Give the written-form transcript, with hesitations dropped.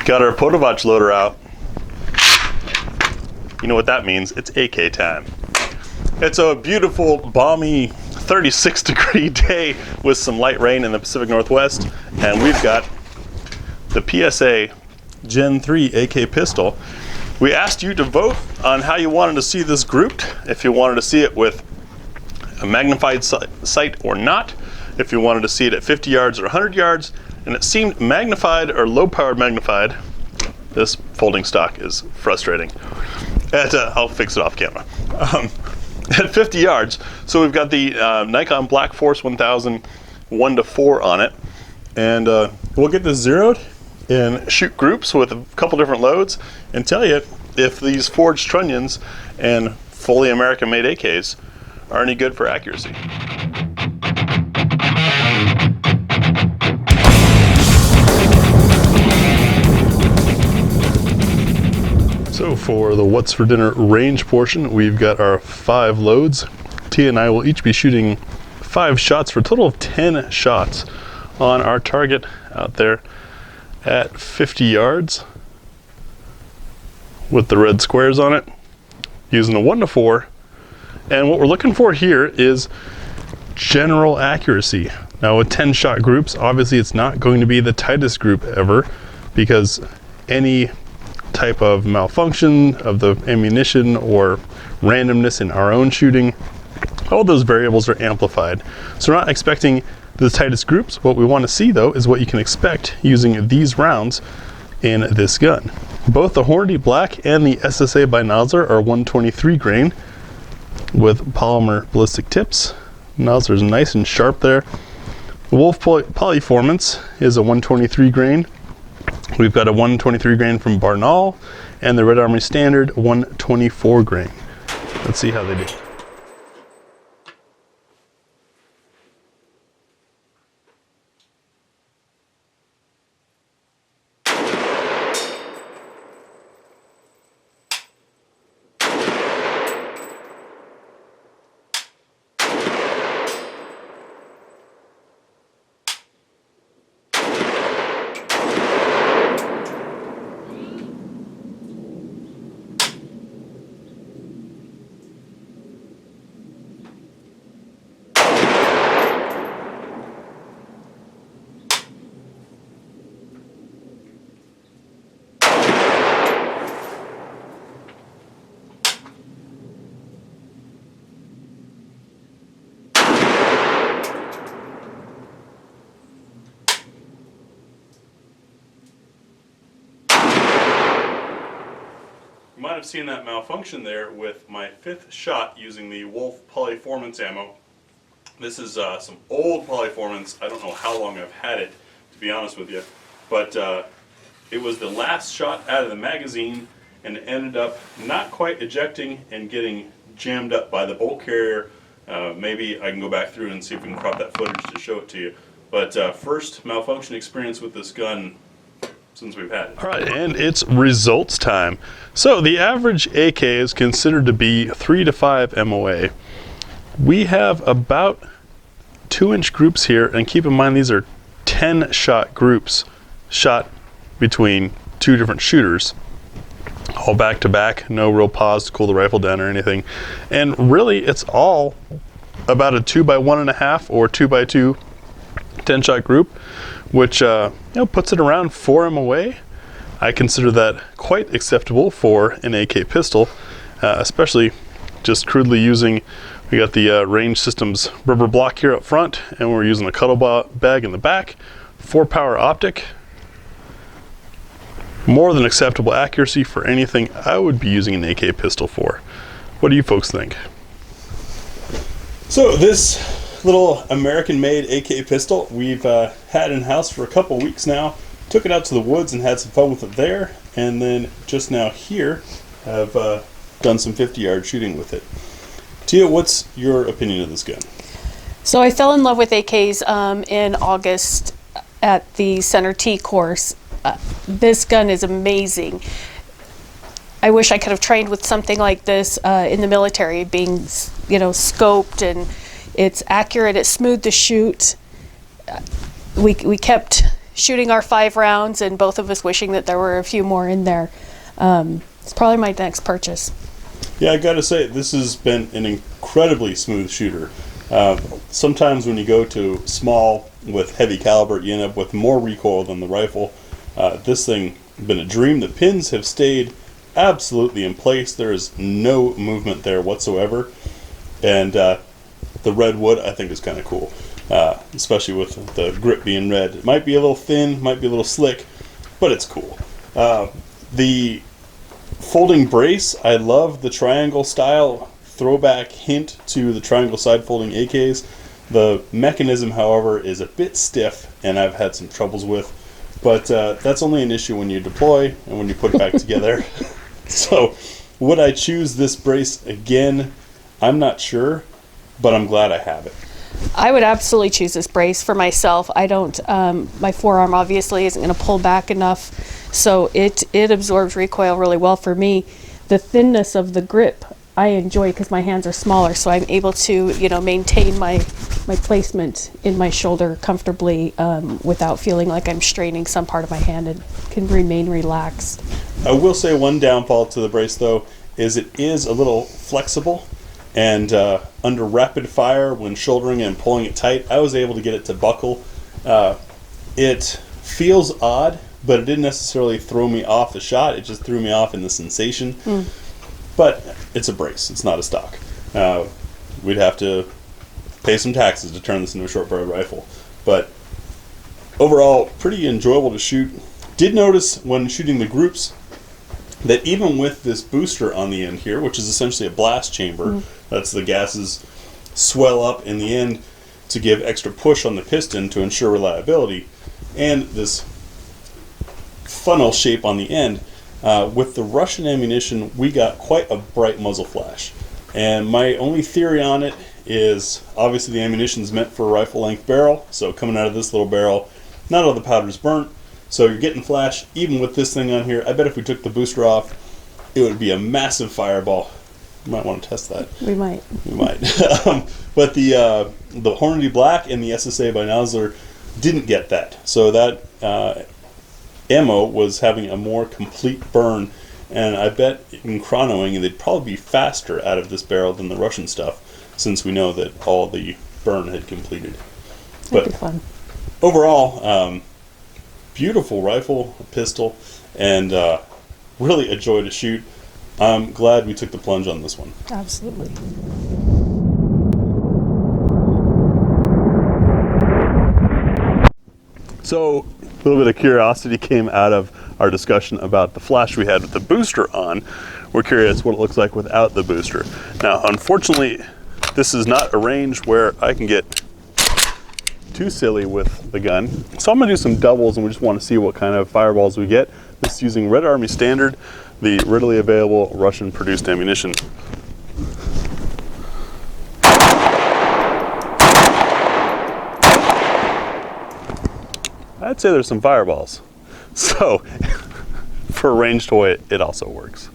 Got our Podovach loader out. You know what that means? It's AK time. It's a beautiful, balmy, 36-degree day with some light rain in the Pacific Northwest, and we've got the PSA Gen 3 AK pistol. We asked you to vote on how you wanted to see this grouped, if you wanted to see it with a magnified sight or not, if you wanted to see it at 50 yards or 100 yards, and it seemed magnified or low-powered magnified. This folding stock is frustrating. I'll fix it off camera. At 50 yards, so we've got the Nikon Black Force 1000 1:4 on it, and we'll get this zeroed and shoot groups with a couple different loads and tell you if these forged trunnions and fully American-made AKs are any good for accuracy. So for the What's for Dinner range portion, we've got our 5 loads. Tia and I will each be shooting 5 shots for a total of 10 shots on our target out there at 50 yards with the red squares on it, using a 1:4. And what we're looking for here is general accuracy. Now with 10 shot groups, obviously it's not going to be the tightest group ever, because any type of malfunction of the ammunition or randomness in our own shooting, all those variables are amplified. So we're not expecting the tightest groups. What we want to see though is what you can expect using these rounds in this gun. Both the Hornady Black and the SSA by Nosler are 123 grain with polymer ballistic tips. Nosler's nice and sharp there. The Wolf Polyformance is a 123 grain. We've got a 123 grain from Barnaul and the Red Armory Standard 124 grain. Let's see how they do. You might have seen that malfunction there with my 5th shot using the Wolf Polyformance ammo. This is some old Polyformance. I don't know how long I've had it, to be honest with you, but it was the last shot out of the magazine, and it ended up not quite ejecting and getting jammed up by the bolt carrier. Maybe I can go back through and see if we can crop that footage to show it to you. But first malfunction experience with this gun since we've had it. All right, and it's results time. So the average AK is considered to be 3 to 5 MOA. We have about 2-inch groups here, and keep in mind these are 10 shot groups shot between 2 different shooters, all back to back, no real pause to cool the rifle down or anything. And really it's all about a 2x1.5 or 2x2 10-shot group, which puts it around 4 MOA. I consider that quite acceptable for an AK pistol, especially just crudely using, we got the Range Systems rubber block here up front, and we're using a cuddle bag in the back, 4-power optic. More than acceptable accuracy for anything I would be using an AK pistol for. What do you folks think? So this little American-made AK pistol we've had in-house for a couple weeks now. Took it out to the woods and had some fun with it there, and then just now here have done some 50-yard shooting with it. Tia, what's your opinion of this gun? So I fell in love with AKs in August at the Center T course. This gun is amazing. I wish I could have trained with something like this in the military, being, scoped, and it's accurate, it's smooth to shoot. We kept shooting our 5 rounds and both of us wishing that there were a few more in there. It's probably my next purchase. Yeah, I gotta say, this has been an incredibly smooth shooter. Sometimes when you go to small with heavy caliber, you end up with more recoil than the rifle. This thing has been a dream. The pins have stayed absolutely in place. There is no movement there whatsoever. And the red wood, I think, is kind of cool, especially with the grip being red. It might be a little thin, might be a little slick, but it's cool. The folding brace, I love the triangle style, throwback hint to the triangle side folding AKs. The mechanism, however, is a bit stiff, and I've had some troubles with, but that's only an issue when you deploy and when you put it back together. So would I choose this brace again? I'm not sure, but I'm glad I have it. I would absolutely choose this brace for myself. I don't, my forearm obviously isn't going to pull back enough, so it absorbs recoil really well for me. The thinness of the grip I enjoy because my hands are smaller, so I'm able to, you know, maintain my placement in my shoulder comfortably without feeling like I'm straining some part of my hand, and can remain relaxed. I will say one downfall to the brace, though, is it is a little flexible. And under rapid fire, when shouldering and pulling it tight, I was able to get it to buckle. It feels odd, but it didn't necessarily throw me off the shot. It just threw me off in the sensation. But it's a brace. It's not a stock. We'd have to pay some taxes to turn this into a short barrel rifle. But overall, pretty enjoyable to shoot. Did notice when shooting the groups that even with this booster on the end here, which is essentially a blast chamber, that's the gases swell up in the end to give extra push on the piston to ensure reliability, and this funnel shape on the end, with the Russian ammunition, we got quite a bright muzzle flash. And my only theory on it is, obviously the ammunition is meant for a rifle length barrel, so coming out of this little barrel, not all the powder's burnt, so you're getting flash. Even with this thing on here, I bet if we took the booster off, it would be a massive fireball. You might want to test that. We might. We might. But the Hornady Black and the SSA by Nosler didn't get that. So that ammo was having a more complete burn, and I bet in chronoing they'd probably be faster out of this barrel than the Russian stuff, since we know that all the burn had completed. That'd be fun. Overall, beautiful rifle, pistol, and really a joy to shoot. I'm glad we took the plunge on this one. Absolutely. So a little bit of curiosity came out of our discussion about the flash we had with the booster on. We're curious what it looks like without the booster. Now, unfortunately, this is not a range where I can get too silly with the gun. So I'm gonna do some doubles, and we just want to see what kind of fireballs we get. This is using Red Army Standard, the readily available Russian produced ammunition. I'd say there's some fireballs. So for a range toy, it also works.